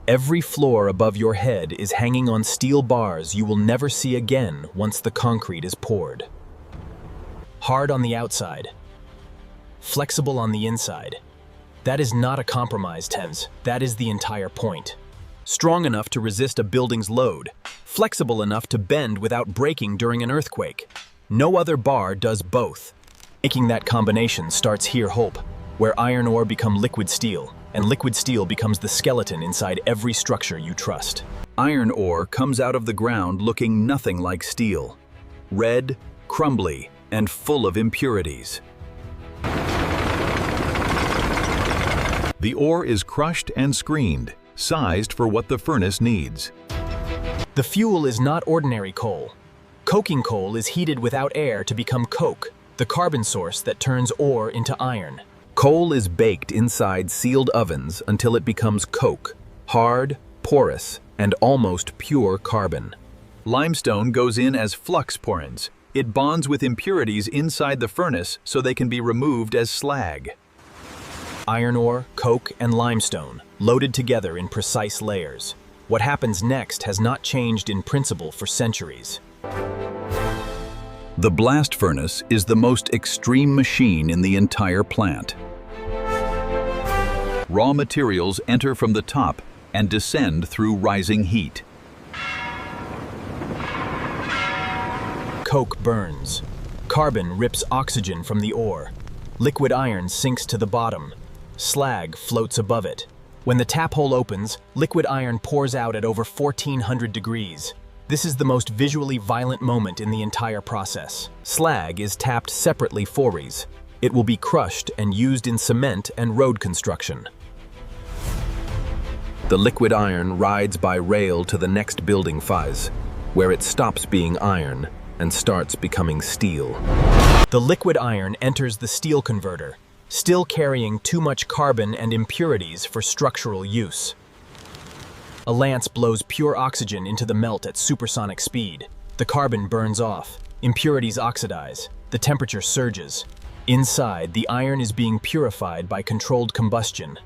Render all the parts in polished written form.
Every floor above your head is hanging on steel bars you will never see again once the concrete is poured. Hard on the outside, flexible on the inside. That is not a compromise, Thames. That is the entire point. Strong enough to resist a building's load, flexible enough to bend without breaking during an earthquake. No other bar does both. Making that combination starts here, Hope, where iron ore becomes liquid steel, and liquid steel becomes the skeleton inside every structure you trust. Iron ore comes out of the ground looking nothing like steel. Red, crumbly, and full of impurities. The ore is crushed and screened, sized for what the furnace needs. The fuel is not ordinary coal. Coking coal is heated without air to become coke, the carbon source that turns ore into iron. Coal is baked inside sealed ovens until it becomes coke, hard, porous, and almost pure carbon. Limestone goes in as flux porins. It bonds with impurities inside the furnace so they can be removed as slag. Iron ore, coke, and limestone, loaded together in precise layers. What happens next has not changed in principle for centuries. The blast furnace is the most extreme machine in the entire plant. Raw materials enter from the top and descend through rising heat. Coke burns. Carbon rips oxygen from the ore. Liquid iron sinks to the bottom. Slag floats above it. When the tap hole opens, liquid iron pours out at over 1400 degrees. This is the most visually violent moment in the entire process. Slag is tapped separately fories. It will be crushed and used in cement and road construction. The liquid iron rides by rail to the next building phase, where it stops being iron and starts becoming steel. The liquid iron enters the steel converter, still carrying too much carbon and impurities for structural use. A lance blows pure oxygen into the melt at supersonic speed. The carbon burns off, impurities oxidize, the temperature surges. Inside, the iron is being purified by controlled combustion.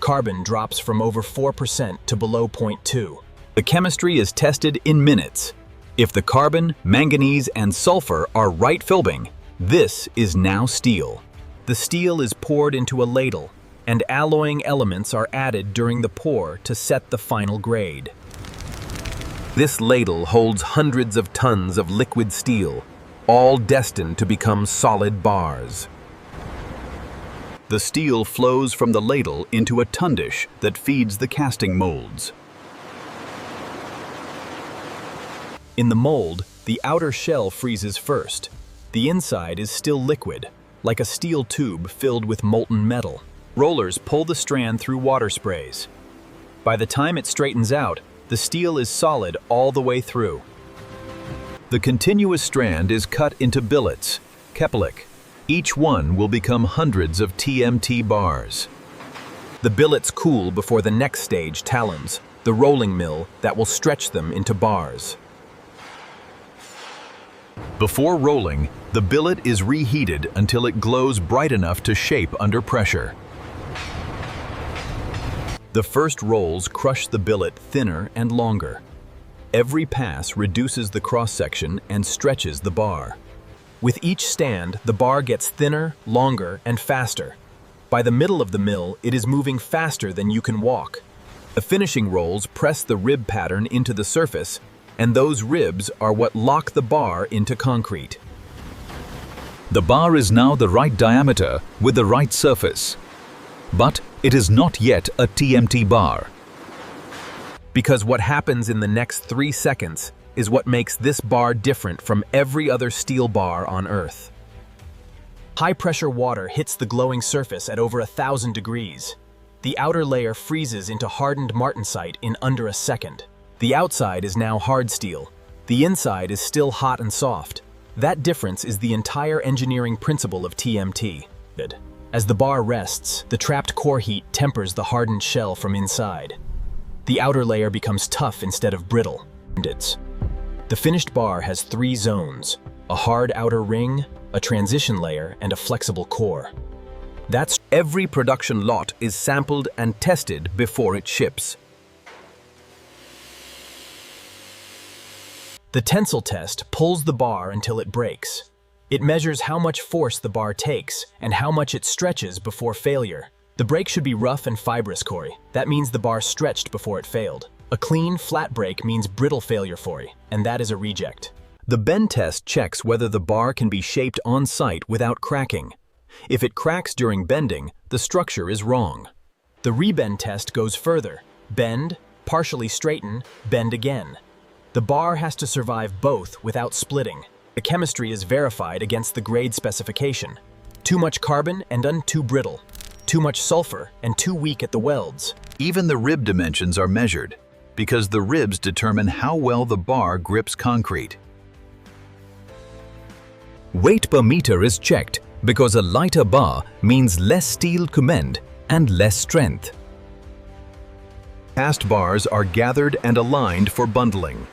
Carbon drops from over 4% to below 0.2. The chemistry is tested in minutes. If the carbon, manganese, and sulfur are right filling, this is now steel. The steel is poured into a ladle, and alloying elements are added during the pour to set the final grade. This ladle holds hundreds of tons of liquid steel, all destined to become solid bars. The steel flows from the ladle into a tundish that feeds the casting molds. In the mold, the outer shell freezes first. The inside is still liquid, like a steel tube filled with molten metal. Rollers pull the strand through water sprays. By the time it straightens out, the steel is solid all the way through. The continuous strand is cut into billets, kepalik. Each one will become hundreds of TMT bars. The billets cool before the next stage talons, the rolling mill that will stretch them into bars. Before rolling, the billet is reheated until it glows bright enough to shape under pressure. The first rolls crush the billet thinner and longer. Every pass reduces the cross-section and stretches the bar. With each stand, the bar gets thinner, longer, and faster. By the middle of the mill, it is moving faster than you can walk. The finishing rolls press the rib pattern into the surface, and those ribs are what lock the bar into concrete. The bar is now the right diameter with the right surface. But it is not yet a TMT bar. Because what happens in the next 3 seconds is what makes this bar different from every other steel bar on Earth. High-pressure water hits the glowing surface at over 1,000 degrees. The outer layer freezes into hardened martensite in under a second. The outside is now hard steel. The inside is still hot and soft. That difference is the entire engineering principle of TMT. As the bar rests, the trapped core heat tempers the hardened shell from inside. The outer layer becomes tough instead of brittle. The finished bar has 3 zones: a hard outer ring, a transition layer, and a flexible core. Every production lot is sampled and tested before it ships. The tensile test pulls the bar until it breaks. It measures how much force the bar takes and how much it stretches before failure. The break should be rough and fibrous, Corey. That means the bar stretched before it failed. A clean, flat break means brittle failure, Corey, and that is a reject. The bend test checks whether the bar can be shaped on site without cracking. If it cracks during bending, the structure is wrong. The rebend test goes further. Bend, partially straighten, bend again. The bar has to survive both without splitting. The chemistry is verified against the grade specification. Too much carbon and too brittle. Too much sulfur and too weak at the welds. Even the rib dimensions are measured, because the ribs determine how well the bar grips concrete. Weight per meter is checked because a lighter bar means less steel cement and less strength. Cast bars are gathered and aligned for bundling.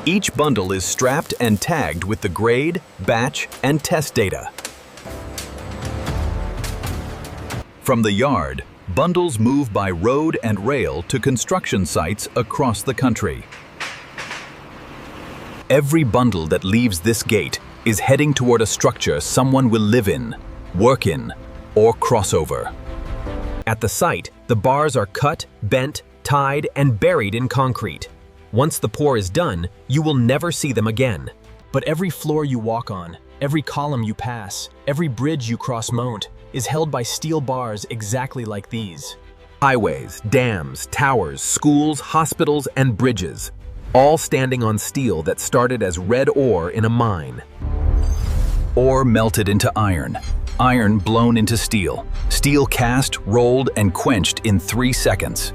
Each bundle is strapped and tagged with the grade, batch, and test data. From the yard, bundles move by road and rail to construction sites across the country. Every bundle that leaves this gate is heading toward a structure someone will live in, work in, or cross over. At the site, the bars are cut, bent, tied, and buried in concrete. Once the pour is done, you will never see them again. But every floor you walk on, every column you pass, every bridge you cross-mount, is held by steel bars exactly like these. Highways, dams, towers, schools, hospitals, and bridges, all standing on steel that started as red ore in a mine. Ore melted into iron, iron blown into steel, steel cast, rolled, and quenched in 3 seconds.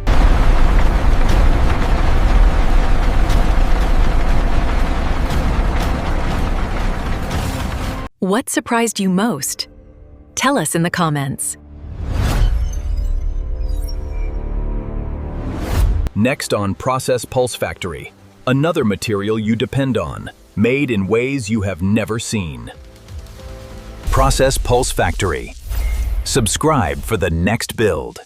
What surprised you most? Tell us in the comments. Next on Process Pulse Factory, another material you depend on, made in ways you have never seen. Process Pulse Factory. Subscribe for the next build.